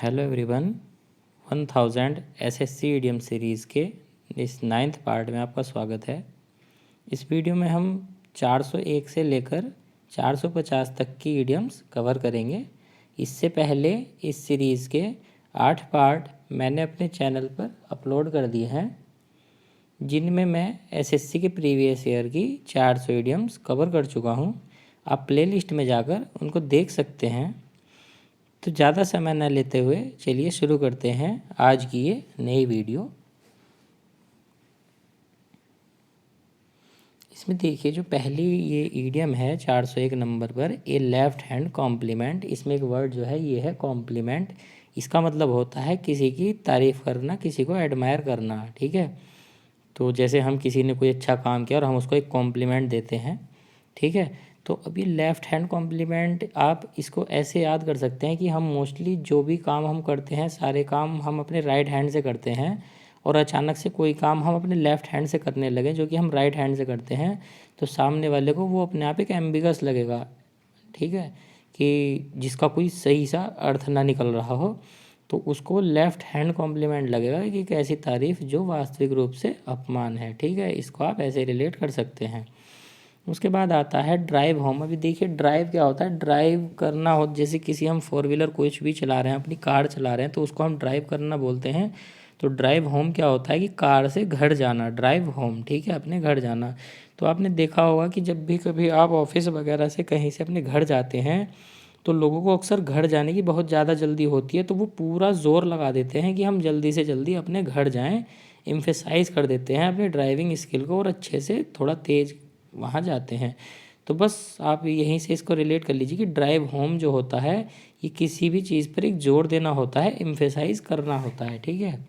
Hello everyone. 1000 SSC EDM series के इस 9th part में आपका स्वागत है। इस वीडियो में हम 401 से लेकर 450 तक की ईडियम्स कवर करेंगे। इससे पहले इस सीरीज़ के 8 पार्ट मैंने अपने चैनल पर अपलोड कर दिए हैं, जिनमें मैं एसएससी के प्रीवियस ईयर की 400 ईडियम्स कवर कर चुका हूँ। आप प्लेलिस्ट में जाकर उनको देख सकते हैं। तो ज़्यादा समय न लेते हुए चलिए शुरू करते हैं आज की ये नई वीडियो। इसमें देखिए, जो पहली ये ईडियम है 401 नंबर पर, ए लेफ्ट हैंड कॉम्प्लीमेंट। इसमें एक वर्ड जो है ये है कॉम्प्लीमेंट। इसका मतलब होता है किसी की तारीफ़ करना, किसी को एडमायर करना। ठीक है, तो जैसे हम किसी ने कोई अच्छा काम किया और हम उसको एक कॉम्प्लीमेंट देते हैं। ठीक है, तो अभी लेफ़्ट हैंड कॉम्प्लीमेंट आप इसको ऐसे याद कर सकते हैं कि हम मोस्टली जो भी काम हम करते हैं, सारे काम हम अपने राइट हैंड से करते हैं, और अचानक से कोई काम हम अपने लेफ़्ट हैंड से करने लगे जो कि हम राइट हैंड से करते हैं, तो सामने वाले को वो अपने आप एक एम्बिगस लगेगा। ठीक है, कि जिसका कोई सही सा अर्थ ना निकल रहा हो, तो उसको लेफ़्ट हैंड कॉम्प्लीमेंट लगेगा कि एक ऐसी तारीफ़ जो वास्तविक रूप से अपमान है। ठीक है, इसको आप ऐसे रिलेट कर सकते हैं। उसके बाद आता है ड्राइव होम। अभी देखिए, ड्राइव क्या होता है? ड्राइव करना हो, जैसे किसी हम 4 व्हीलर कुछ भी चला रहे हैं, अपनी कार चला रहे हैं, तो उसको हम ड्राइव करना बोलते हैं। तो ड्राइव होम क्या होता है कि कार से घर जाना, ड्राइव होम। ठीक है, अपने घर जाना। तो आपने देखा होगा कि जब भी कभी आप ऑफिस वगैरह से कहीं से अपने घर जाते हैं, तो लोगों को अक्सर घर जाने की बहुत ज़्यादा जल्दी होती है, तो वो पूरा ज़ोर लगा देते हैं कि हम जल्दी से जल्दी अपने घर जाएं, एम्फेसाइज कर देते हैं अपने ड्राइविंग स्किल को, और अच्छे से थोड़ा तेज़ वहाँ जाते हैं। तो बस आप यहीं से इसको रिलेट कर लीजिए कि ड्राइव होम जो होता है, ये किसी भी चीज़ पर एक जोर देना होता है, एम्फेसाइज करना होता है। ठीक है,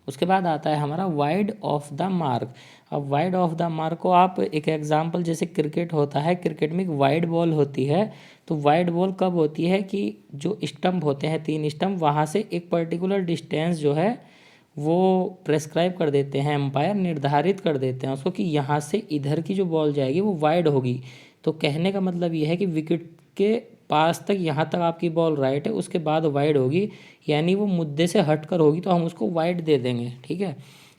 उसके बाद आता है हमारा वाइड ऑफ द मार्क। अब वाइड ऑफ द मार्क को आप एक एग्जांपल, जैसे क्रिकेट होता है, क्रिकेट में एक वाइड बॉल होती है। तो वाइड बॉल कब होती है कि जो स्टंप होते हैं, 3 स्टंप, वहाँ से एक पर्टिकुलर डिस्टेंस जो है वो प्रेस्क्राइब कर देते हैं, एम्पायर निर्धारित कर देते हैं उसको कि यहाँ से इधर की जो बॉल जाएगी वो वाइड होगी। तो कहने का मतलब ये है कि विकेट के पास तक, यहाँ तक आपकी बॉल राइट है, उसके बाद वाइड होगी, यानी वो मुद्दे से हट कर होगी, तो हम उसको वाइड दे देंगे। ठीक है,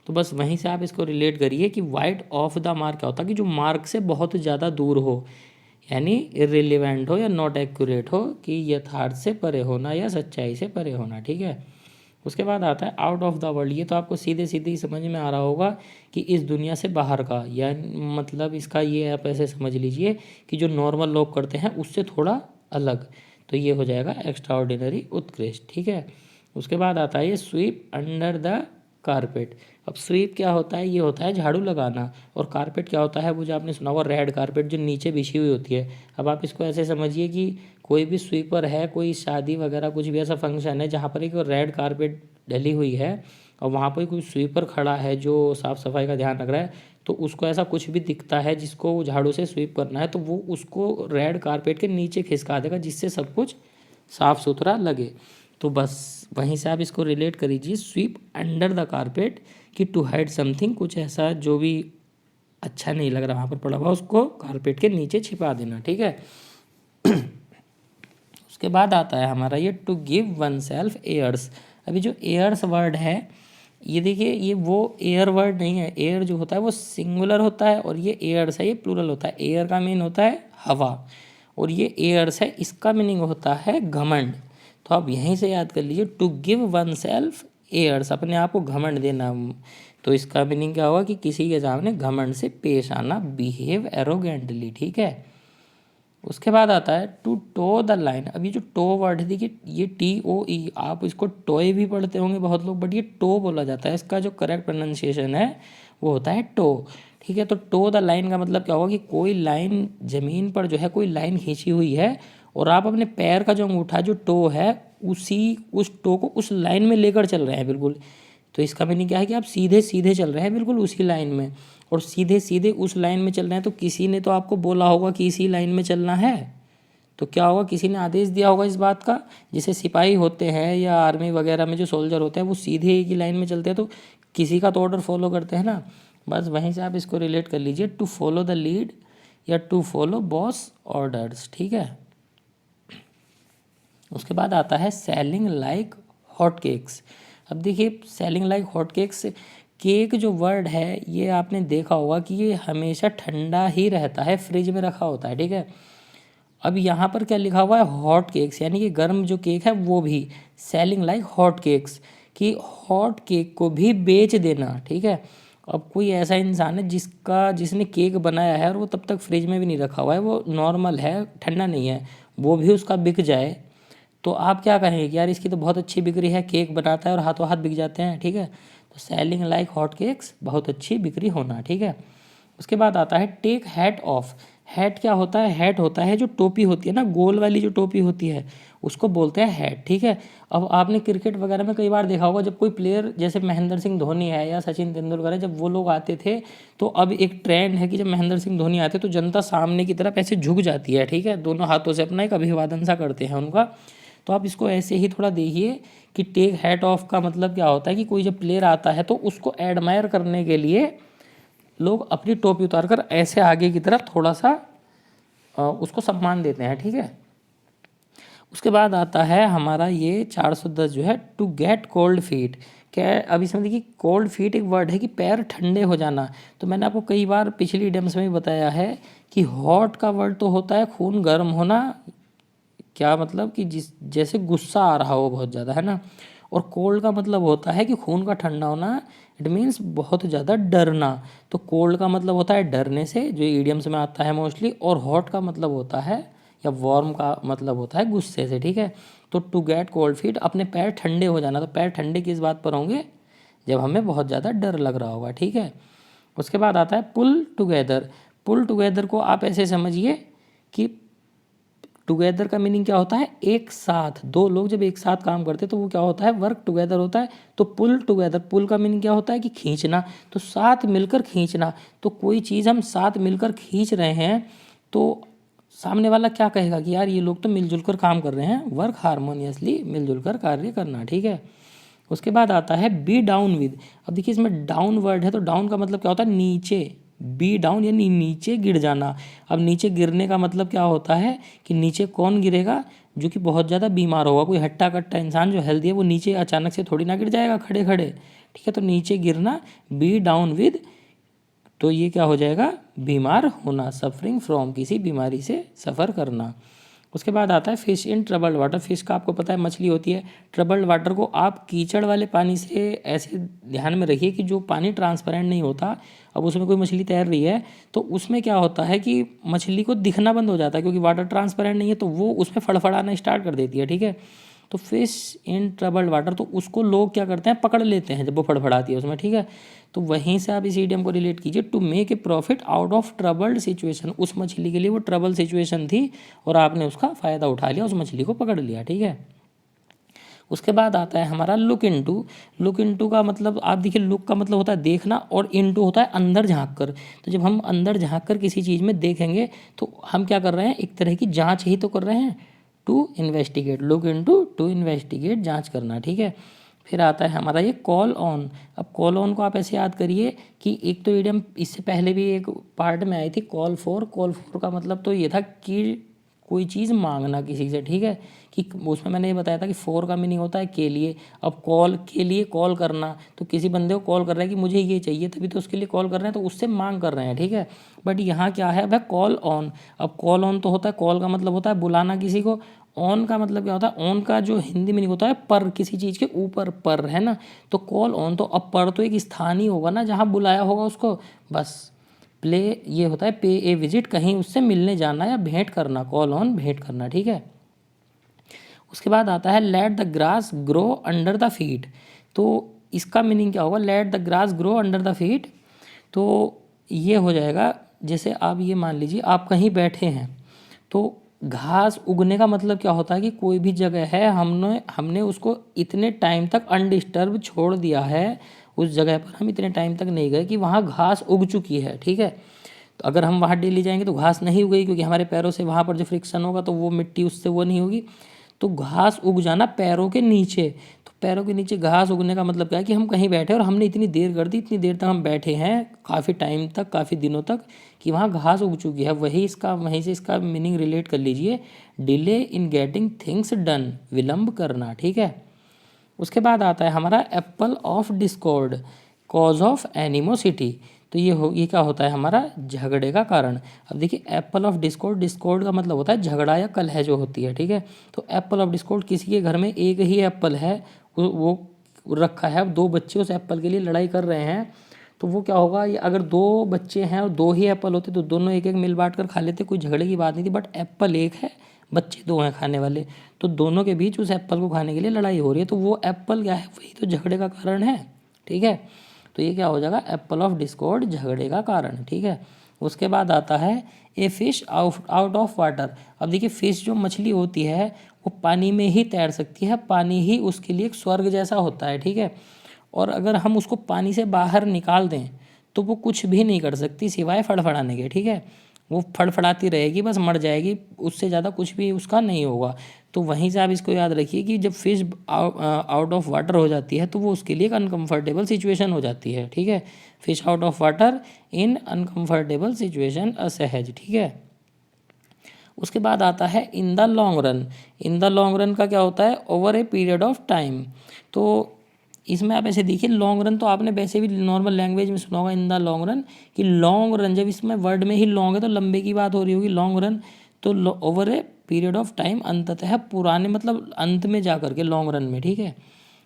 तो बस वहीं से आप इसको रिलेट करिए कि वाइड ऑफ द मार्क क्या होता है कि जो मार्क से बहुत ज़्यादा दूर हो, यानी इर्रिलेवेंट हो या नॉट एक्यूरेट हो, कि यथार्थ से परे होना या सच्चाई से परे होना। ठीक है, उसके बाद आता है आउट ऑफ द वर्ल्ड। ये तो आपको सीधे सीधे ही समझ में आ रहा होगा कि इस दुनिया से बाहर का, या मतलब इसका ये आप ऐसे समझ लीजिए कि जो नॉर्मल लोग करते हैं उससे थोड़ा अलग। तो ये हो जाएगा एक्स्ट्रा ऑर्डिनरी, उत्कृष्ट। ठीक है, उसके बाद आता है ये स्वीप अंडर द कारपेट। अब स्वीप क्या होता है? ये होता है झाड़ू लगाना, और कारपेट क्या होता है? वो जो आपने सुना होगा रेड कारपेट, जो नीचे बिछी हुई होती है। अब आप इसको ऐसे समझिए कि कोई भी स्वीपर है, कोई शादी वगैरह कुछ भी ऐसा फंक्शन है जहाँ पर एक रेड कारपेट डली हुई है, और वहाँ पर कोई स्वीपर खड़ा है जो साफ़ सफाई का ध्यान रख रहा है, तो उसको ऐसा कुछ भी दिखता है जिसको झाड़ू से स्वीप करना है, तो वो उसको रेड कारपेट के नीचे खिसका देगा, जिससे सब कुछ साफ़ सुथरा लगे। तो बस वहीं से आप इसको रिलेट कर लीजिए, स्वीप अंडर द कारपेट, कि टू हाइड समथिंग, कुछ ऐसा जो भी अच्छा नहीं लग रहा वहाँ पर पड़ा हुआ, उसको कारपेट के नीचे छिपा देना। ठीक है, उसके बाद आता है हमारा ये to give one self airs. अभी जो एयर्स वर्ड है, ये देखिए, ये वो एयर वर्ड नहीं है। एयर जो होता है वो सिंगुलर होता है, और ये एयर्स है, ये प्लूरल होता है। एयर का मीन होता है हवा, और ये एयर्स है, इसका मीनिंग होता है घमंड। तो आप यहीं से याद कर लीजिए, to give one self airs, अपने आप को घमंड देना। तो इसका मीनिंग क्या होगा कि किसी के सामने घमंड से पेश आना, बिहेव एरोगेंटली। ठीक है, उसके बाद आता है टू टो द लाइन। अब ये जो टो वर्ड है, देखिए ये TOE, आप इसको टॉय भी पढ़ते होंगे बहुत लोग, बट ये टो बोला जाता है। इसका जो करेक्ट प्रोनाउंसिएशन है वो होता है टो। ठीक है, तो टो द लाइन का मतलब क्या होगा कि कोई लाइन ज़मीन पर जो है, कोई लाइन खींची हुई है, और आप अपने पैर का जो अंगूठा, जो टो है, उस टो को उस लाइन में लेकर चल रहे हैं बिल्कुल। तो इसका मीनिंग क्या है कि आप सीधे सीधे चल रहे हैं बिल्कुल उसी लाइन में, और सीधे सीधे उस लाइन में चल रहे हैं। तो किसी ने तो आपको बोला होगा कि इसी लाइन में चलना है, तो क्या होगा, किसी ने आदेश दिया होगा इस बात का। जैसे सिपाही होते हैं या आर्मी वगैरह में जो सोल्जर होते हैं, वो सीधे एक ही लाइन में चलते हैं, तो किसी का तो ऑर्डर फॉलो करते हैं ना। बस वहीं से आप इसको रिलेट कर लीजिए, टू फॉलो द लीड या टू फॉलो बॉस ऑर्डर्स। ठीक है, उसके बाद आता है सेलिंग लाइक हॉट केक्स। अब देखिए selling like hot cakes, cake जो वर्ड है ये आपने देखा होगा कि ये हमेशा ठंडा ही रहता है, फ्रिज में रखा होता है, ठीक है। अब यहाँ पर क्या लिखा हुआ है, हॉट केक्स, यानी कि गर्म जो केक है वो भी। सेलिंग लाइक हॉट केक्स, कि हॉट केक को भी बेच देना, ठीक है। अब कोई ऐसा इंसान है जिसने केक बनाया है और वो तब तक फ्रिज में भी नहीं रखा हुआ है, वो नॉर्मल है, ठंडा नहीं है, वो भी उसका बिक जाए, तो आप क्या कहेंगे कि यार इसकी तो बहुत अच्छी बिक्री है, केक बनाता है और हाथों हाथ बिक जाते हैं, ठीक है। तो सेलिंग लाइक हॉट केक्स, बहुत अच्छी बिक्री होना, ठीक है। उसके बाद आता है टेक हैट ऑफ। हैट क्या होता है, हैट होता है जो टोपी होती है ना, गोल वाली जो टोपी होती है उसको बोलते हैं हैट, ठीक है। अब आपने क्रिकेट वगैरह में कई बार देखा होगा, जब कोई प्लेयर जैसे महेंद्र सिंह धोनी है या सचिन तेंदुलकर है, जब वो लोग आते थे तो अब एक ट्रेंड है कि जब महेंद्र सिंह धोनी आते तो जनता सामने की तरफ ऐसे झुक जाती है, ठीक है, दोनों हाथों से अपना एक अभिवादन सा करते हैं उनका। तो आप इसको ऐसे ही थोड़ा देखिए कि टेक हैट ऑफ का मतलब क्या होता है कि कोई जब प्लेयर आता है तो उसको एडमायर करने के लिए लोग अपनी टोपी उतार कर ऐसे आगे की तरफ थोड़ा सा उसको सम्मान देते हैं, ठीक है। उसके बाद आता है हमारा ये 410 जो है, टू गेट कोल्ड फीट। क्या अब इसमें देखिए कोल्ड फीट एक वर्ड है कि पैर ठंडे हो जाना। तो मैंने आपको कई बार पिछली इडियम्स में भी बताया है कि हॉट का वर्ड तो होता है खून गर्म होना, क्या मतलब कि जैसे गुस्सा आ रहा हो बहुत ज़्यादा, है ना। और कोल्ड का मतलब होता है कि खून का ठंडा होना, इट मीन्स बहुत ज़्यादा डरना। तो कोल्ड का मतलब होता है डरने से, जो ईडियम्स में आता है मोस्टली, और हॉट का मतलब होता है, या वार्म का मतलब होता है गुस्से से, ठीक है। तो टू गेट कोल्ड फीट, अपने पैर ठंडे हो जाना। तो पैर ठंडे किस बात पर होंगे, जब हमें बहुत ज़्यादा डर लग रहा होगा, ठीक है। उसके बाद आता है पुल टुगेदर। पुल टुगेदर को आप ऐसे समझिए कि टुगेदर का मीनिंग क्या होता है, एक साथ, दो लोग जब एक साथ काम करते हैं तो वो क्या होता है, वर्क टुगेदर होता है। तो पुल टुगेदर, पुल का मीनिंग क्या होता है कि खींचना, तो साथ मिलकर खींचना। तो कोई चीज़ हम साथ मिलकर खींच रहे हैं तो सामने वाला क्या कहेगा कि यार ये लोग तो मिलजुल कर काम कर रहे हैं, वर्क हारमोनियसली, मिलजुल कर कार्य करना, ठीक है। उसके बाद आता है बी डाउन विद। अब देखिए इसमें डाउन वर्ड है, तो डाउन का मतलब क्या होता है, नीचे। बी डाउन यानी नीचे गिर जाना। अब नीचे गिरने का मतलब क्या होता है कि नीचे कौन गिरेगा, जो कि बहुत ज़्यादा बीमार होगा। कोई हट्टा कट्टा इंसान जो हेल्दी है वो नीचे अचानक से थोड़ी ना गिर जाएगा खड़े खड़े, ठीक है। तो नीचे गिरना, बी डाउन विद, तो ये क्या हो जाएगा, बीमार होना, सफरिंग फ्रॉम, किसी बीमारी से सफ़र करना। उसके बाद आता है fish in troubled water. Fish का आपको पता है मछली होती है। ट्रबल्ड वाटर को आप कीचड़ वाले पानी से ऐसे ध्यान में रखिए कि जो पानी ट्रांसपेरेंट नहीं होता, अब उसमें कोई मछली तैर रही है तो उसमें क्या होता है कि मछली को दिखना बंद हो जाता है, क्योंकि वाटर ट्रांसपेरेंट नहीं है, तो वो उसमें फड़फड़ाना स्टार्ट कर देती है, ठीक है। तो फिश इन ट्रबल्ड वाटर, तो उसको लोग क्या करते हैं, पकड़ लेते हैं जब वो फड़फड़ाती है उसमें, ठीक है। तो वहीं से आप इस इडियम को रिलेट कीजिए, to make a profit out of troubled situation. उस मछली के लिए वो ट्रबल सिचुएशन थी और आपने उसका फ़ायदा उठा लिया, उस मछली को पकड़ लिया, ठीक है। उसके बाद आता है हमारा लुक इनटू। लुक इनटू का मतलब आप देखिए, लुक का मतलब होता है देखना और इनटू होता है अंदर झांक कर। तो जब हम अंदर झांक कर किसी चीज़ में देखेंगे तो हम क्या कर रहे हैं, एक तरह की जांच ही तो कर रहे हैं, to investigate. Look into, to investigate, जांच करना, ठीक है। फिर आता है हमारा ये कॉल ऑन। अब कॉल ऑन को आप ऐसे याद करिए कि एक तो इडियम इससे पहले भी एक पार्ट में आई थी, कॉल फॉर। कॉल फॉर का मतलब तो ये था कि कोई चीज़ मांगना किसी से, ठीक है। कि उसमें मैंने ये बताया था कि फॉर का मीनिंग होता है के लिए। अब कॉल के लिए कॉल करना, तो किसी बंदे को कॉल कर रहा है कि मुझे ये चाहिए, तभी तो उसके लिए कॉल कर रहे हैं, तो उससे मांग कर रहे हैं, ठीक है। बट यहाँ क्या है भाई, कॉल ऑन। अब कॉल ऑन तो होता है, कॉल का मतलब होता है बुलाना किसी को, ऑन का मतलब क्या होता है, ऑन का जो हिंदी मीनिंग होता है पर, किसी चीज़ के ऊपर पर, है ना। तो कॉल ऑन, तो अब पर तो एक स्थान ही होगा ना जहाँ बुलाया होगा उसको, बस। प्ले ये होता है पे ए विजिट, कहीं उससे मिलने जाना या भेंट करना, कॉल ऑन, भेंट करना, ठीक है। उसके बाद आता है let the grass grow under the feet. तो इसका मीनिंग क्या होगा, let the grass grow under the feet. तो ये हो जाएगा, जैसे आप ये मान लीजिए आप कहीं बैठे हैं तो घास उगने का मतलब क्या होता है कि कोई भी जगह है, हमने हमने उसको इतने टाइम तक अनडिस्टर्ब छोड़ दिया है, उस जगह पर हम इतने टाइम तक नहीं गए कि वहाँ घास उग चुकी है, ठीक है। तो अगर हम वहाँ डेली जाएंगे तो घास नहीं उगेगी, क्योंकि हमारे पैरों से वहाँ पर जो फ्रिक्शन होगा तो वो मिट्टी उससे वो नहीं होगी। तो घास उग जाना पैरों के नीचे, तो पैरों के नीचे घास उगने का मतलब क्या है कि हम कहीं बैठे और हमने इतनी देर कर दी, इतनी देर तक हम बैठे हैं काफ़ी टाइम तक, काफ़ी दिनों तक, कि वहाँ घास उग चुकी है। वहीं से इसका मीनिंग रिलेट कर लीजिए, delay in getting things done, विलम्ब करना। ठीक है। उसके बाद आता है हमारा Apple of Discord, cause of animosity. तो ये क्या होता है हमारा, झगड़े का कारण। अब देखिए एप्पल ऑफ डिस्कॉर्ड, डिस्कॉर्ड का मतलब होता है झगड़ा या कलह जो होती है। ठीक है। तो एप्पल ऑफ डिस्कॉर्ड, किसी के घर में एक ही एप्पल है, वो रखा है, अब दो बच्चे उस एप्पल के लिए लड़ाई कर रहे हैं, तो वो क्या होगा, ये अगर दो बच्चे हैं और दो ही एप्पल होते तो दोनों एक एक मिल बांट कर खा लेते, कोई झगड़े की बात नहीं थी। बट एप्पल एक है, बच्चे दो हैं खाने वाले, तो दोनों के बीच उस एप्पल को खाने के लिए लड़ाई हो रही है, तो वो एप्पल क्या है, वही तो झगड़े का कारण है। ठीक है। तो ये क्या हो जाएगा, एप्पल ऑफ डिस्कॉर्ड, झगड़े का कारण। ठीक है। उसके बाद आता है a fish out of water. अब देखिए फिश जो मछली होती है वो पानी में ही तैर सकती है, पानी ही उसके लिए एक स्वर्ग जैसा होता है। ठीक है। और अगर हम उसको पानी से बाहर निकाल दें तो वो कुछ भी नहीं कर सकती सिवाय फड़फड़ाने के। ठीक है। वो फड़फड़ाती रहेगी, बस मर जाएगी, उससे ज़्यादा कुछ भी उसका नहीं होगा। तो वहीं से आप इसको याद रखिए कि जब फिश आउट ऑफ वाटर हो जाती है तो वो उसके लिए एक अनकम्फर्टेबल सिचुएशन हो जाती है। ठीक है। Fish out of water in uncomfortable situation, असहज। ठीक है। उसके बाद आता है in the long run. In the long run का क्या होता है, over a period of time. तो इसमें आप ऐसे देखिए, लॉन्ग रन तो आपने वैसे भी नॉर्मल लैंग्वेज में सुना होगा, इन द लॉन्ग रन, कि लॉन्ग रन, जब इसमें वर्ड में ही लॉन्ग है तो लंबे की बात हो रही होगी, लॉन्ग रन। तो over a period of time, अंततः पुराने मतलब अंत में जा करके लॉन्ग रन में। ठीक है।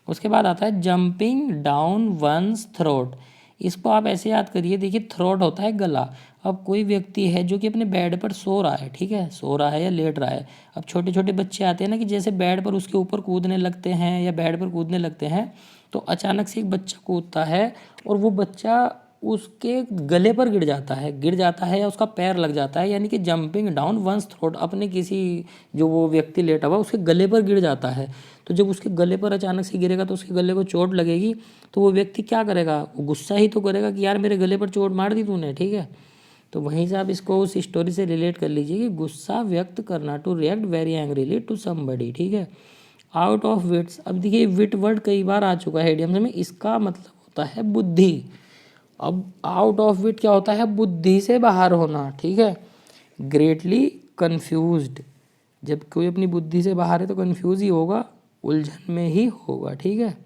उसके बाद आता है जंपिंग डाउन वंस थ्रोट। इसको आप ऐसे याद करिए, देखिए थ्रोट होता है गला। अब कोई व्यक्ति है जो कि अपने बेड पर सो रहा है, ठीक है, सो रहा है या लेट रहा है। अब छोटे छोटे बच्चे आते हैं ना कि जैसे बेड पर उसके ऊपर कूदने लगते हैं या बेड पर कूदने लगते हैं, तो अचानक से एक बच्चा कूदता है और वो बच्चा उसके गले पर गिर जाता है या उसका पैर लग जाता है, यानी कि जंपिंग डाउन वंस थ्रोट, अपने किसी जो वो व्यक्ति लेटा हुआ उसके गले पर गिर जाता है। तो जब उसके गले पर अचानक से गिरेगा तो उसके गले को चोट लगेगी, तो वो व्यक्ति क्या करेगा, वो गुस्सा ही तो करेगा कि यार मेरे गले पर चोट मार दी तूने। ठीक है। तो वहीं से आप इसको उस स्टोरी से रिलेट कर लीजिए कि गुस्सा व्यक्त करना, to react very angrily to somebody. ठीक है। Out of wits. अब देखिए विट वर्ड कई बार आ चुका है इडियम्स में, इसका मतलब होता है बुद्धि। अब आउट ऑफ विट क्या होता है, बुद्धि से बाहर होना। ठीक है। ग्रेटली कन्फ्यूज्ड, जब कोई अपनी बुद्धि से बाहर है तो कन्फ्यूज ही होगा, उलझन में ही होगा। ठीक है।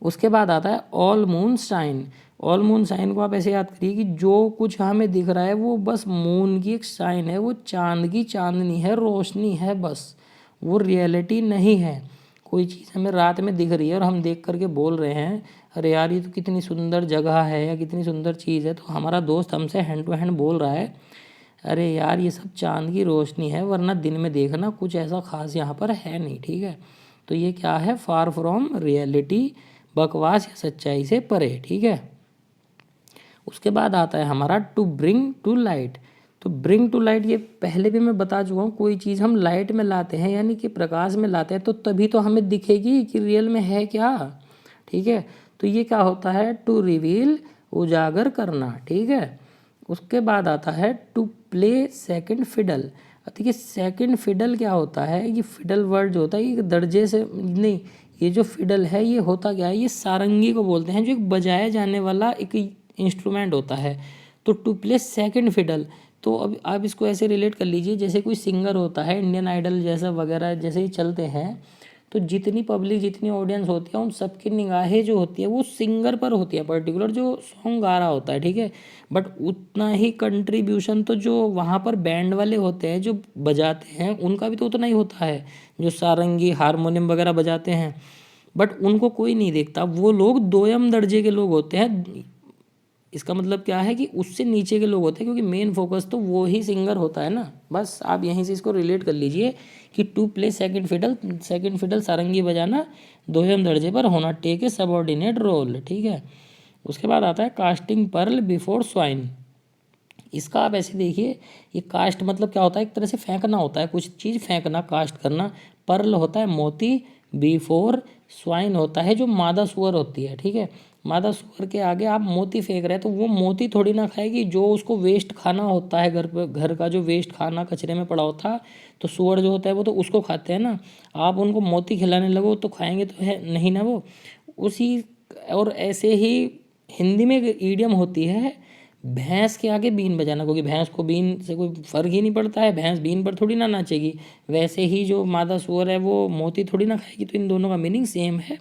उसके बाद आता है all moon shine. All moon shine को आप ऐसे याद करिए कि जो कुछ हमें दिख रहा है वो बस मून की एक शाइन है, वो चांद की चांदनी है, रोशनी है बस, वो रियलिटी नहीं है। कोई चीज़ हमें रात में दिख रही है और हम देख करके बोल रहे हैं अरे यार ये तो कितनी सुंदर जगह है या कितनी सुंदर चीज़ है, तो हमारा दोस्त हमसे हैंड टू हैंड बोल रहा है अरे यार ये सब चांद की रोशनी है, वरना दिन में देखना कुछ ऐसा खास यहाँ पर है नहीं। ठीक है। तो ये क्या है, फार फ्रॉम रियलिटी, बकवास या सच्चाई से परे। ठीक है। उसके बाद आता है हमारा टू ब्रिंग टू लाइट। तो ब्रिंग टू लाइट ये पहले भी मैं बता चुका हूँ, कोई चीज़ हम लाइट में लाते हैं यानी कि प्रकाश में लाते हैं तो तभी तो हमें दिखेगी कि रियल में है क्या। ठीक है। तो ये क्या होता है, टू रिवील, उजागर करना। ठीक है। उसके बाद आता है टू प्ले सेकंड फिडल। देखिए सेकंड फिडल क्या होता है, ये फिडल वर्ड जो होता है ये दर्जे से नहीं, ये जो फिडल है ये होता क्या है, ये सारंगी को बोलते हैं, जो एक बजाया जाने वाला एक इंस्ट्रूमेंट होता है। तो टू प्ले सेकंड फिडल, तो अब आप इसको ऐसे रिलेट कर लीजिए जैसे कोई सिंगर होता है, इंडियन आइडल जैसा वगैरह जैसे ही चलते हैं, तो जितनी पब्लिक जितनी ऑडियंस होती है उन सबकी निगाहें जो होती है वो सिंगर पर होती है, पर्टिकुलर जो सॉन्ग गा रहा होता है। ठीक है। बट उतना ही कंट्रीब्यूशन तो जो वहाँ पर बैंड वाले होते हैं जो बजाते हैं उनका भी तो उतना ही होता है, जो सारंगी हारमोनियम वगैरह बजाते हैं, बट उनको कोई नहीं देखता, वो लोग दोयम दर्जे के लोग होते हैं। इसका मतलब क्या है कि उससे नीचे के लोग होते हैं, क्योंकि मेन फोकस तो वो ही सिंगर होता है ना। बस आप यहीं से इसको रिलेट कर लीजिए कि टू प्ले सेकंड फिडल सारंगी बजाना, दोयम दर्जे पर होना, टेक ए सबऑर्डिनेट रोल। ठीक है। उसके बाद आता है कास्टिंग पर्ल बिफोर स्वाइन। इसका आप ऐसे देखिए, ये कास्ट मतलब क्या होता है, एक तरह से फेंकना होता है, कुछ चीज़ फेंकना, कास्ट करना। पर्ल होता है मोती, बिफोर स्वाइन होता है जो मादा सुअर होती है। ठीक है। मादा सूअर के आगे आप मोती फेंक रहे हैं तो वो मोती थोड़ी ना खाएगी, जो उसको वेस्ट खाना होता है घर पर, घर का जो वेस्ट खाना कचरे में पड़ा होता, तो सूअर जो होता है वो तो उसको खाते हैं ना। आप उनको मोती खिलाने लगो तो खाएंगे तो है नहीं ना वो उसी। और ऐसे ही हिंदी में एक ईडियम होती है, भैंस के आगे बीन बजाना, क्योंकि भैंस को बीन से कोई फर्क ही नहीं पड़ता है, भैंस बीन पर थोड़ी ना नाचेगी। वैसे ही जो मादा सूअर है वो मोती थोड़ी ना खाएगी। तो इन दोनों का मीनिंग सेम है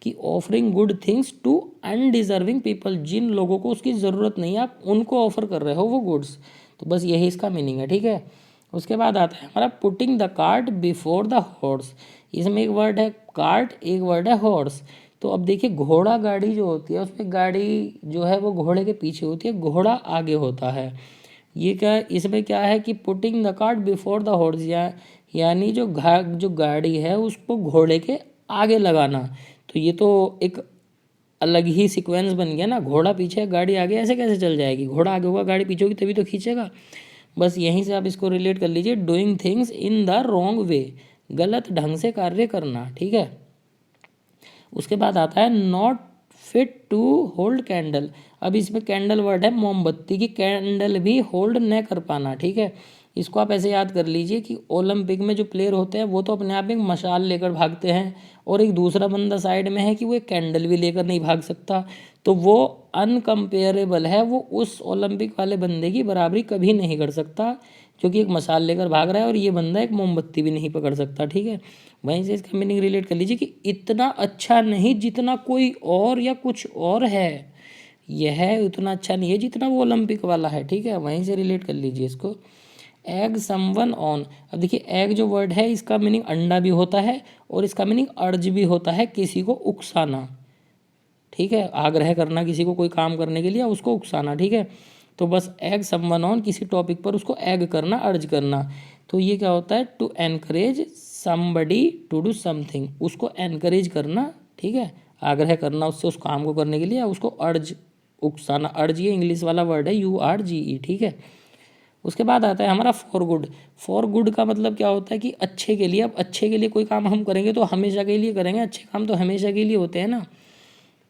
कि offering good things to undeserving people, जिन लोगों को उसकी ज़रूरत नहीं है आप उनको ऑफर कर रहे हो वो गुड्स। तो बस यही इसका मीनिंग है, ठीक है। उसके बाद आता है हमारा putting the cart before the horse. इसमें एक वर्ड है कार्ट, एक वर्ड है हॉर्स। तो अब देखिए घोड़ा गाड़ी जो होती है उसमें गाड़ी जो है वो घोड़े के पीछे होती है, घोड़ा आगे होता है। ये क्या, इसमें क्या है कि putting the cart before the horse, यानी जो गाड़ी है उसको घोड़े के आगे लगाना। तो ये तो एक अलग ही सीक्वेंस बन गया ना, घोड़ा पीछे गाड़ी आगे, ऐसे कैसे चल जाएगी, घोड़ा आगे होगा गाड़ी पीछे होगी तभी तो खींचेगा। बस यहीं से आप इसको रिलेट कर लीजिए, doing things in the wrong way, गलत ढंग से कार्य करना, ठीक है। उसके बाद आता है not fit to hold candle. अब इसमें कैंडल वर्ड है मोमबत्ती की, कैंडल भी होल्ड न कर पाना, ठीक है। इसको आप ऐसे याद कर लीजिए कि ओलंपिक में जो प्लेयर होते हैं वो तो अपने आप एक मशाल लेकर भागते हैं, और एक दूसरा बंदा साइड में है कि वो एक कैंडल भी लेकर नहीं भाग सकता। तो वो अनकम्पेरेबल है, वो उस ओलंपिक वाले बंदे की बराबरी कभी नहीं कर सकता, क्योंकि एक मशाल लेकर भाग रहा है और ये बंदा एक मोमबत्ती भी नहीं पकड़ सकता, ठीक है। वहीं से इसका मीनिंग रिलेट कर लीजिए कि इतना अच्छा नहीं जितना कोई और या कुछ और है, यह उतना अच्छा नहीं है जितना वो ओलंपिक वाला है, ठीक है। वहीं से रिलेट कर लीजिए इसको। Egg someone on. अब देखिए एग जो वर्ड है इसका मीनिंग अंडा भी होता है और इसका मीनिंग अर्ज भी होता है, किसी को उकसाना, ठीक है। आग्रह करना किसी को कोई काम करने के लिए, उसको उकसाना, ठीक है। तो बस एग समवन ऑन, किसी टॉपिक पर उसको एग करना, अर्ज करना। तो ये क्या होता है, to encourage somebody to do something, उसको एनकरेज करना, ठीक है, आग्रह करना उससे उस काम को करने के लिए, उसको अर्ज, उकसाना। अर्ज ये इंग्लिश वाला वर्ड है, URGE, ठीक है। उसके बाद आता है हमारा फॉर गुड। फॉर गुड का मतलब क्या होता है कि अच्छे के लिए। अब अच्छे के लिए कोई काम हम करेंगे तो हमेशा के लिए करेंगे, अच्छे काम तो हमेशा के लिए होते हैं ना।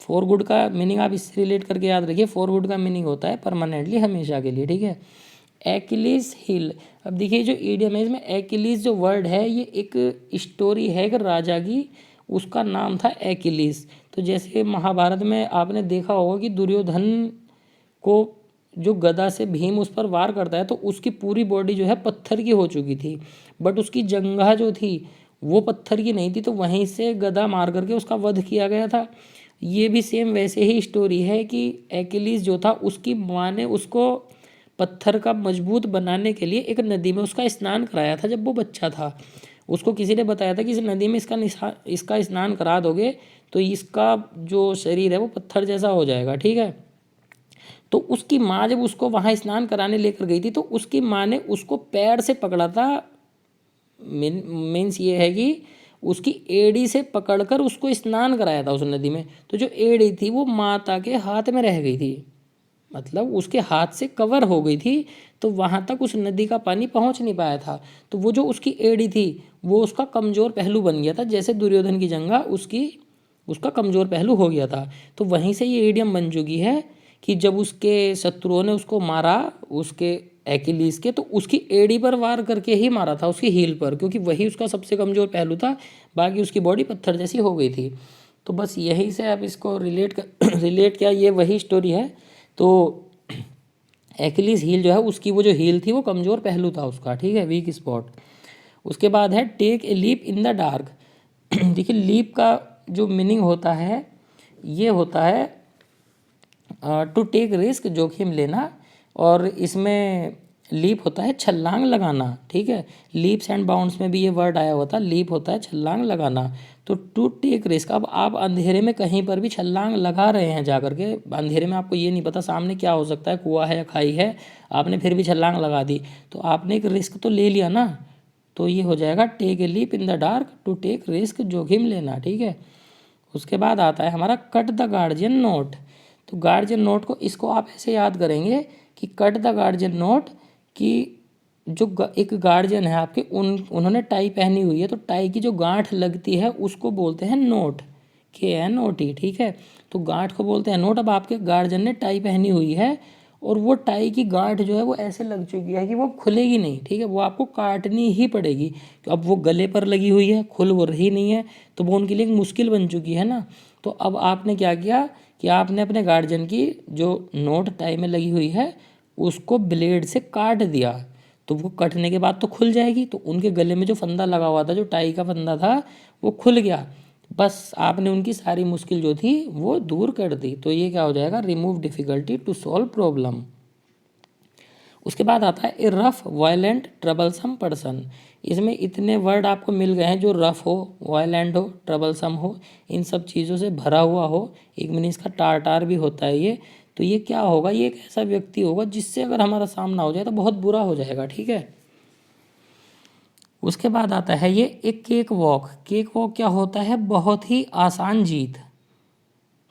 फॉर गुड का मीनिंग आप इससे रिलेट करके याद रखिए, फॉर गुड का मीनिंग होता है परमानेंटली, हमेशा के लिए, ठीक है। एक्लिस हिल। अब देखिए जो ईडियम है इसमें एक्लिस जो वर्ड है ये एक स्टोरी है एक राजा की, उसका नाम था एक्लिस। तो जैसे महाभारत में आपने देखा होगा कि दुर्योधन को जो गदा से भीम उस पर वार करता है तो उसकी पूरी बॉडी जो है पत्थर की हो चुकी थी, बट उसकी जंघा जो थी वो पत्थर की नहीं थी, तो वहीं से गदा मार करके उसका वध किया गया था। ये भी सेम वैसे ही स्टोरी है कि एक्लिस जो था उसकी माँ ने उसको पत्थर का मजबूत बनाने के लिए एक नदी में उसका स्नान कराया था जब वो बच्चा था। उसको किसी ने बताया था कि इस नदी में इसका स्नान करा दोगे तो इसका जो शरीर है वो पत्थर जैसा हो जाएगा, ठीक है। तो उसकी माँ जब उसको वहाँ स्नान कराने लेकर गई थी तो उसकी माँ ने उसको पैर से पकड़ा था। मीन्स ये है कि उसकी एड़ी से पकड़कर उसको स्नान कराया था उस नदी में। तो जो एड़ी थी वो माता के हाथ में रह गई थी, मतलब उसके हाथ से कवर हो गई थी, तो वहाँ तक उस नदी का पानी पहुँच नहीं पाया था। तो वो जो उसकी एड़ी थी वो उसका कमज़ोर पहलू बन गया था, जैसे दुर्योधन की जंघा उसका कमज़ोर पहलू हो गया था। तो वहीं से ये ईडियम बन चुकी है कि जब उसके शत्रुओं ने उसको मारा, उसके एक्लिस के, तो उसकी एड़ी पर वार करके ही मारा था, उसकी हील पर, क्योंकि वही उसका सबसे कमज़ोर पहलू था, बाकी उसकी बॉडी पत्थर जैसी हो गई थी। तो बस यही से आप इसको रिलेट किया, ये वही स्टोरी है। तो एक्लिस हील जो है उसकी वो जो हील थी वो कमज़ोर पहलू था उसका, ठीक है, वीक स्पॉट। उसके बाद है take a leap in the dark. देखिए लीप का जो मीनिंग होता है ये होता है टू टेक रिस्क, जोखिम लेना, और इसमें लीप होता है छलांग लगाना, ठीक है। लीप्स एंड बाउंड्स में भी ये वर्ड आया हुआ था, लीप होता है छलांग लगाना। तो टू टेक रिस्क, अब आप अंधेरे में कहीं पर भी छलांग लगा रहे हैं जा करके, अंधेरे में आपको ये नहीं पता सामने क्या हो सकता है, कुआं है या खाई है, आपने फिर भी छलांग लगा दी, तो आपने एक रिस्क तो ले लिया ना। तो ये हो जाएगा take a leap in the dark, to take risk, जोखिम लेना, ठीक है। उसके बाद आता है हमारा कट द गार्जियन नोट। तो गार्जियन नोट को इसको आप ऐसे याद करेंगे कि कट द गार्जियन नोट, कि जो एक गार्जियन है आपके, उन्होंने टाई पहनी हुई है, तो टाई की जो गांठ लगती है उसको बोलते हैं नोट, GARDNOT, ठीक है। तो गांठ को बोलते हैं नोट। अब आपके गार्जियन ने टाई पहनी हुई है और वो टाई की गांठ जो है वो ऐसे लग चुकी है कि वो खुलेगी नहीं, ठीक है, वो आपको काटनी ही पड़ेगी। तो अब वो गले पर लगी हुई है, खुल वो रही नहीं है, तो वो उनके लिए एक मुश्किल बन चुकी है ना। तो अब आपने क्या किया कि आपने अपने गार्जियन की जो नोट टाई में लगी हुई है उसको ब्लेड से काट दिया। तो वो कटने के बाद तो खुल जाएगी, तो उनके गले में जो फंदा लगा हुआ था, जो टाई का फंदा था, वो खुल गया। बस आपने उनकी सारी मुश्किल जो थी वो दूर कर दी। तो ये क्या हो जाएगा, remove difficulty to solve problem. उसके बाद आता है a rough violent troublesome person. इसमें इतने वर्ड आपको मिल गए हैं जो रफ हो, वायलेंट हो, ट्रबलसम हो, इन सब चीज़ों से भरा हुआ हो। एक मीन इसका टार भी होता है ये। तो ये क्या होगा, ये एक ऐसा व्यक्ति होगा जिससे अगर हमारा सामना हो जाए तो बहुत बुरा हो जाएगा, ठीक है। उसके बाद आता है ये एक केक वॉक। केक वॉक क्या होता है, बहुत ही आसान जीत।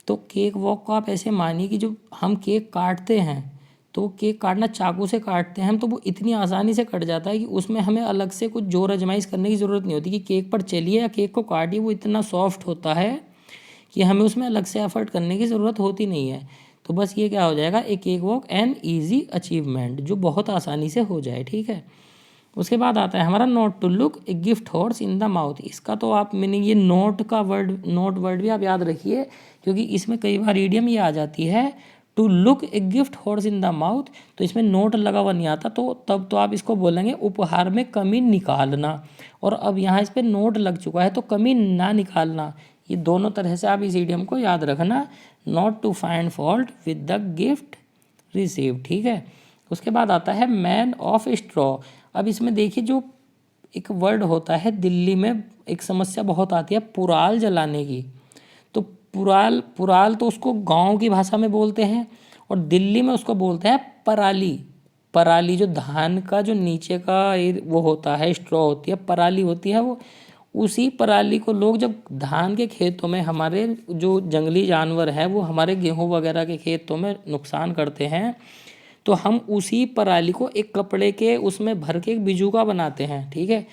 तो केक वॉक को आप ऐसे मानिए कि जो हम केक काटते हैं, तो केक काटना चाकू से काटते हैं हम, तो वो इतनी आसानी से कट जाता है कि उसमें हमें अलग से कुछ जोर आजमाइश करने की ज़रूरत नहीं होती कि केक पर चलिए या केक को काटिए। वो इतना सॉफ्ट होता है कि हमें उसमें अलग से एफर्ट करने की ज़रूरत होती नहीं है। तो बस ये क्या हो जाएगा, एक cake walk an easy achievement, जो बहुत आसानी से हो जाए, ठीक है। उसके बाद आता है हमारा not to look a gift horse in the mouth. इसका तो आप मीनिंग, ये नोट का वर्ड, नोट वर्ड भी आप याद रखिए, क्योंकि इसमें कई बार ईडियम ये आ जाती है to look a gift horse in the mouth. तो इसमें नोट लगा हुआ नहीं आता, तो तब तो आप इसको बोलेंगे उपहार में कमी निकालना। और अब यहाँ इस पर नोट लग चुका है तो कमी ना निकालना। ये दोनों तरह से आप इस ईडियम को याद रखना, not to find fault with the gift receive, ठीक है। उसके बाद आता है मैन ऑफ स्ट्रॉ। अब इसमें देखिए जो एक वर्ड होता है, दिल्ली में एक समस्या बहुत आती है पुराल जलाने की। तो पुराल, पुराल तो उसको गांव की भाषा में बोलते हैं और दिल्ली में उसको बोलते हैं पराली। पराली जो धान का जो नीचे का वो होता है, स्ट्रॉ होती है, पराली होती है वो। उसी पराली को लोग जब धान के खेतों में, हमारे जो जंगली जानवर हैं वो हमारे गेहूं वगैरह के खेतों में नुकसान करते हैं, तो हम उसी पराली को एक कपड़े के उसमें भर के एक बिजूका बनाते हैं, ठीक है,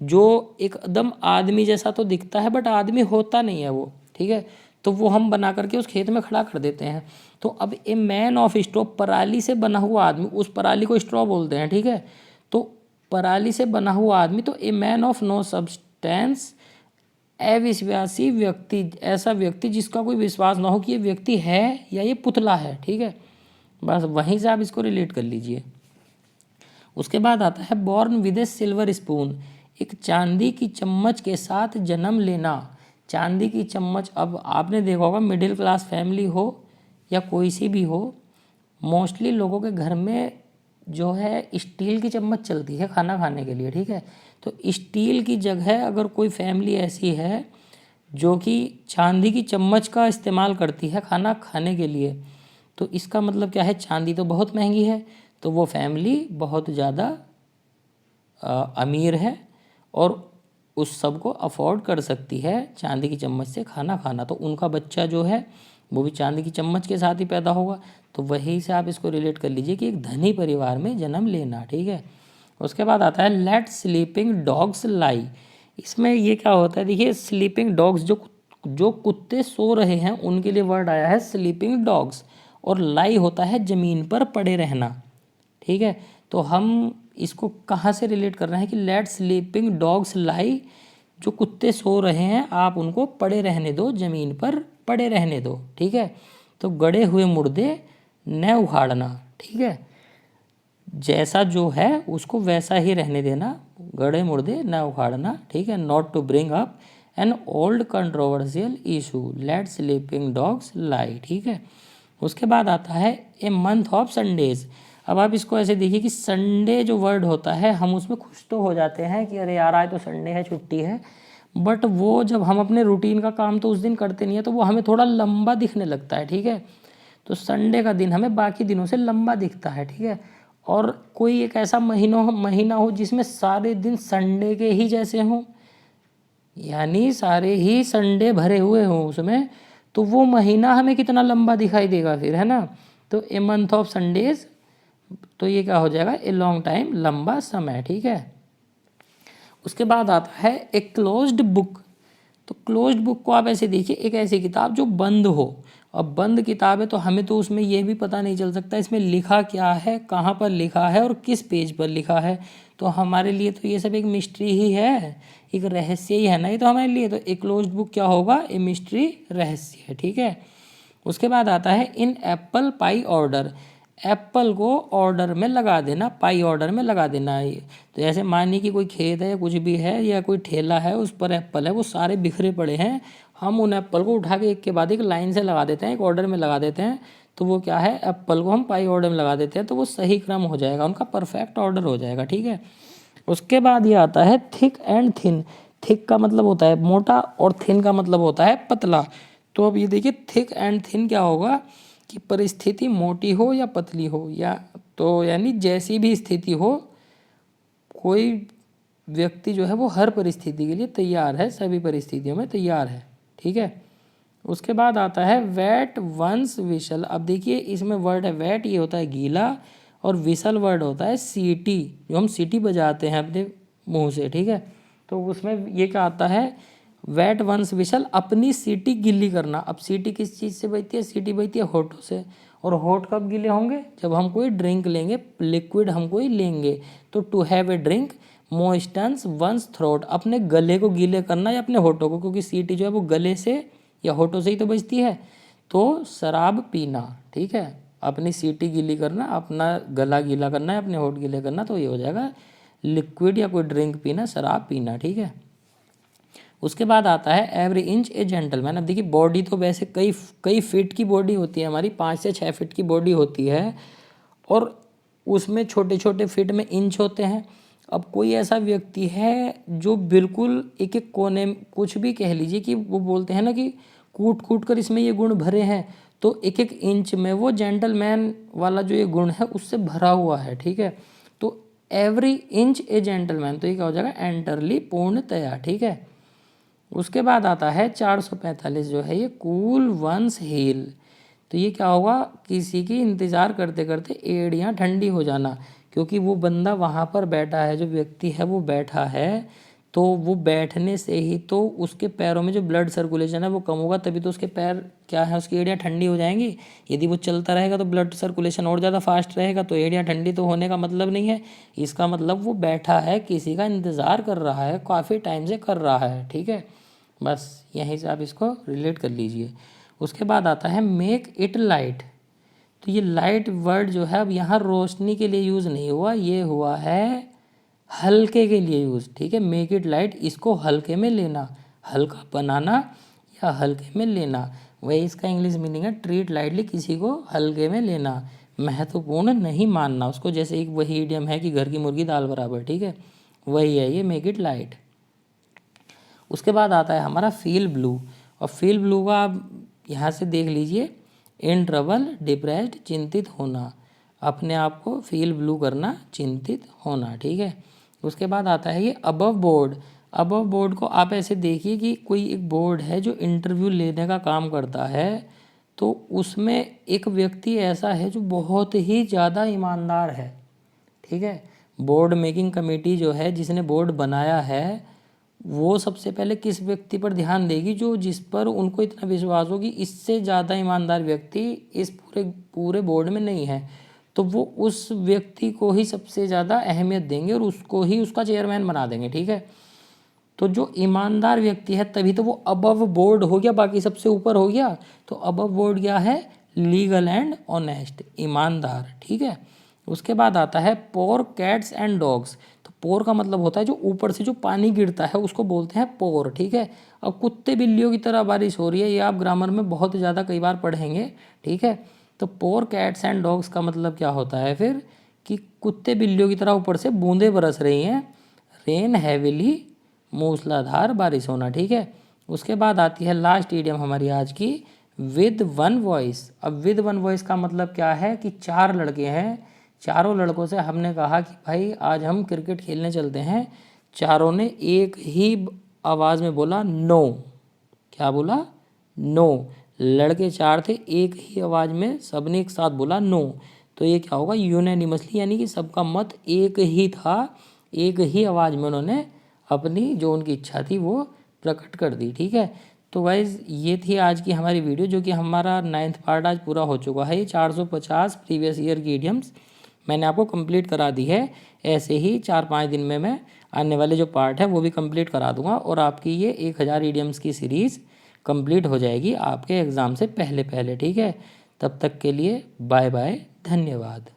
जो एकदम आदमी जैसा तो दिखता है बट आदमी होता नहीं है वो, ठीक है। तो वो हम बना करके उस खेत में खड़ा कर देते हैं। तो अब ए मैन ऑफ स्ट्रॉ, पराली से बना हुआ आदमी, उस पराली को स्ट्रॉ बोलते हैं, ठीक है। तो पराली से बना हुआ आदमी, तो a man of no substance, अविश्वासी व्यक्ति, ऐसा व्यक्ति जिसका कोई विश्वास ना हो कि ये व्यक्ति है या ये पुतला है, ठीक है। बस वहीं से आप इसको रिलेट कर लीजिए। उसके बाद आता है born with A silver spoon. एक चांदी की चम्मच के साथ जन्म लेना। चांदी की चम्मच, अब आपने देखा होगा मिडिल क्लास फैमिली हो या कोई सी भी हो, मोस्टली लोगों के घर में जो है स्टील की चम्मच चलती है खाना खाने के लिए, ठीक है। तो स्टील की जगह अगर कोई फैमिली ऐसी है जो कि चांदी की चम्मच का इस्तेमाल करती है खाना खाने के लिए, तो इसका मतलब क्या है, चांदी तो बहुत महंगी है, तो वो फैमिली बहुत ज़्यादा अमीर है और उस सब को अफोर्ड कर सकती है चांदी की चम्मच से खाना खाना। तो उनका बच्चा जो है वो भी चांदी की चम्मच के साथ ही पैदा होगा। तो वहीं से आप इसको रिलेट कर लीजिए कि एक धनी परिवार में जन्म लेना, ठीक है। उसके बाद आता है लेट स्लीपिंग डॉग्स लाई। इसमें ये क्या होता है, देखिए स्लीपिंग डॉग्स, जो कुत्ते सो रहे हैं उनके लिए वर्ड आया है स्लीपिंग डॉग्स, और लाई होता है ज़मीन पर पड़े रहना, ठीक है। तो हम इसको कहाँ से रिलेट कर रहे हैं कि लेट स्लीपिंग डॉग्स लाई, जो कुत्ते सो रहे हैं आप उनको पड़े रहने दो, ज़मीन पर पड़े रहने दो, ठीक है। तो गड़े हुए मुर्दे न उखाड़ना, ठीक है, जैसा जो है उसको वैसा ही रहने देना, गड़े मुर्दे न उखाड़ना, ठीक है। Not to bring up an old controversial issue, let sleeping dogs lie, ठीक है। उसके बाद आता है ए मंथ ऑफ संडेज। अब आप इसको ऐसे देखिए कि संडे जो वर्ड होता है, हम उसमें खुश तो हो जाते हैं कि अरे यार आज तो संडे है, छुट्टी है, बट वो जब हम अपने रूटीन का काम तो उस दिन करते नहीं है, तो वो हमें थोड़ा लंबा दिखने लगता है, ठीक है। तो संडे का दिन हमें बाकी दिनों से लंबा दिखता है, ठीक है। और कोई एक ऐसा महीना हो जिसमें सारे दिन संडे के ही जैसे हों, यानी सारे ही संडे भरे हुए हों उसमें, तो वो महीना हमें कितना लंबा दिखाई देगा फिर, है ना। तो ए मंथ ऑफ संडेज, तो ये क्या हो जाएगा, ए लॉन्ग टाइम, लंबा समय, ठीक है। उसके बाद आता है ए क्लोज्ड बुक। तो क्लोज्ड बुक को आप ऐसे देखिए, एक ऐसी किताब जो बंद हो। अब बंद किताब है तो हमें तो उसमें ये भी पता नहीं चल सकता इसमें लिखा क्या है, कहाँ पर लिखा है और किस पेज पर लिखा है। तो हमारे लिए तो ये सब एक मिस्ट्री ही है, एक रहस्य ही है ना ये तो हमारे लिए। तो एक क्लोज्ड बुक क्या होगा, ए मिस्ट्री, रहस्य है, ठीक है। उसके बाद आता है इन एप्पल पाई ऑर्डर। एप्पल को ऑर्डर में लगा देना, पाई ऑर्डर में लगा देना है। तो जैसे मानिए कि कोई खेत है या कुछ भी है या कोई ठेला है, उस पर एप्पल है, वो सारे बिखरे पड़े हैं, हम उन एप्पल को उठा के एक के बाद एक लाइन से लगा देते हैं, एक ऑर्डर में लगा देते हैं। तो वो क्या है, एप्पल को हम पाई ऑर्डर में लगा देते हैं, तो वो सही क्रम हो जाएगा, उनका परफेक्ट ऑर्डर हो जाएगा, ठीक है। उसके बाद ये आता है थिक एंड थिन। थिक का मतलब होता है मोटा और थिन का मतलब होता है पतला। तो अब ये देखिए थिक एंड थिन क्या होगा कि परिस्थिति मोटी हो या पतली हो, या तो यानी जैसी भी स्थिति हो, कोई व्यक्ति जो है वो हर परिस्थिति के लिए तैयार है, सभी परिस्थितियों में तैयार है, ठीक है। उसके बाद आता है वेट वंस विशल। अब देखिए इसमें वर्ड है वेट, ये होता है गीला, और विशल वर्ड होता है सीटी, जो हम सीटी बजाते हैं अपने मुंह से, ठीक है। तो उसमें ये क्या आता है, वेट वंस विशल, अपनी सीटी गीली करना। अब सीटी किस चीज़ से बजती है, सीटी बजती है होठों से। और होठ कब गीले होंगे, जब हम कोई ड्रिंक लेंगे, लिक्विड हम कोई लेंगे। तो to have a drink moistens one's throat, अपने गले को गीले करना या अपने होठों को, क्योंकि सीटी जो है वो गले से या होठों से ही तो बजती है। तो शराब पीना, ठीक है, अपनी सीटी गीली करना, अपना गला गीला करना है, अपने होठ गीले करना, तो ये हो जाएगा लिक्विड या कोई ड्रिंक पीना, शराब पीना, ठीक है। उसके बाद आता है एवरी इंच ए जेंटलमैन। अब देखिए बॉडी तो वैसे कई कई फीट की बॉडी होती है हमारी, 5 से 6 फीट की बॉडी होती है, और उसमें छोटे छोटे फीट में इंच होते हैं। अब कोई ऐसा व्यक्ति है जो बिल्कुल एक एक कोने, कुछ भी कह लीजिए कि वो बोलते हैं ना कि कूट कूट कर इसमें ये गुण भरे हैं, तो एक एक इंच में वो जेंटलमैन वाला जो ये गुण है उससे भरा हुआ है, ठीक है। तो एवरी इंच ए जेंटलमैन, तो ये क्या हो जाएगा, एंटरली, पूर्णतया, ठीक है। उसके बाद आता है 445 जो है ये कूल वंस हील। तो ये क्या होगा, किसी की इंतज़ार करते करते एड़ियाँ ठंडी हो जाना, क्योंकि वो बंदा वहाँ पर बैठा है, जो व्यक्ति है वो बैठा है, तो वो बैठने से ही तो उसके पैरों में जो ब्लड सर्कुलेशन है वो कम होगा, तभी तो उसके पैर क्या है, उसकी एड़ियाँ ठंडी हो जाएंगी। यदि वो चलता रहेगा तो ब्लड सर्कुलेशन और ज़्यादा फास्ट रहेगा, तो एड़ियाँ ठंडी तो होने का मतलब नहीं है। इसका मतलब वो बैठा है, किसी का इंतज़ार कर रहा है, काफ़ी टाइम से कर रहा है, ठीक है। बस यहीं से आप इसको रिलेट कर लीजिए। उसके बाद आता है मेक इट लाइट। तो ये लाइट वर्ड जो है अब यहाँ रोशनी के लिए यूज़ नहीं हुआ, ये हुआ है हल्के के लिए यूज़, ठीक है। मेक इट लाइट, इसको हल्के में लेना, हल्का बनाना या हल्के में लेना, वही इसका इंग्लिश मीनिंग है। ट्रीट लाइटली, किसी को हल्के में लेना, महत्वपूर्ण नहीं मानना उसको। जैसे एक वही इडियम है कि घर की मुर्गी दाल बराबर, ठीक है, वही है ये मेक इट लाइट। उसके बाद आता है हमारा फील ब्लू, और फील ब्लू का आप यहाँ से देख लीजिए, इन ट्रबल, डिप्रेस्ड, चिंतित होना, अपने आप को फील ब्लू करना, चिंतित होना, ठीक है। उसके बाद आता है ये अबव बोर्ड। अबव बोर्ड को आप ऐसे देखिए कि कोई एक बोर्ड है जो इंटरव्यू लेने का काम करता है, तो उसमें एक व्यक्ति ऐसा है जो बहुत ही ज़्यादा ईमानदार है, ठीक है। बोर्ड मेकिंग कमेटी जो है, जिसने बोर्ड बनाया है, वो सबसे पहले किस व्यक्ति पर ध्यान देगी, जो जिस पर उनको इतना विश्वास हो कि इससे ज़्यादा ईमानदार व्यक्ति इस पूरे पूरे बोर्ड में नहीं है, तो वो उस व्यक्ति को ही सबसे ज़्यादा अहमियत देंगे और उसको ही उसका चेयरमैन बना देंगे, ठीक है। तो जो ईमानदार व्यक्ति है तभी तो वो अबव बोर्ड हो गया, बाकी सबसे ऊपर हो गया। तो अबव बोर्ड क्या है, लीगल एंड ऑनेस्ट, ईमानदार, ठीक है। उसके बाद आता है पोर कैट्स एंड डॉग्स। तो पोर का मतलब होता है जो ऊपर से जो पानी गिरता है उसको बोलते हैं पोर, ठीक है। अब कुत्ते बिल्लियों की तरह बारिश हो रही है, ये आप ग्रामर में बहुत ज़्यादा कई बार पढ़ेंगे, ठीक है। तो पोर कैट्स एंड डॉग्स का मतलब क्या होता है फिर, कि कुत्ते बिल्लियों की तरह ऊपर से बूंदें बरस रही हैं, रेन हैविली, मूसलाधार बारिश होना, ठीक है। उसके बाद आती है लास्ट इडियम हमारी आज की, विद वन वॉइस। अब विद वन वॉइस का मतलब क्या है कि 4 लड़के हैं, चारों लड़कों से हमने कहा कि भाई आज हम क्रिकेट खेलने चलते हैं, चारों ने एक ही आवाज़ में बोला नो। क्या बोला, नो। लड़के 4 थे, एक ही आवाज़ में सबने एक साथ बोला नो, तो ये क्या होगा, यूनैनिमसली, यानी कि सबका मत एक ही था, एक ही आवाज़ में उन्होंने अपनी जो उनकी इच्छा थी वो प्रकट कर दी। ठीक है, तो गाइज़ ये थी आज की हमारी वीडियो, जो कि हमारा 9th पार्ट आज पूरा हो चुका है। ये 450 प्रीवियस ईयर की इडियम्स मैंने आपको कंप्लीट करा दी है। ऐसे ही 4-5 दिन में मैं आने वाले जो पार्ट है वो भी कंप्लीट करा दूंगा और आपकी ये 1000 इडियम्स की सीरीज़ कंप्लीट हो जाएगी आपके एग्ज़ाम से पहले पहले। ठीक है, तब तक के लिए बाय बाय, धन्यवाद।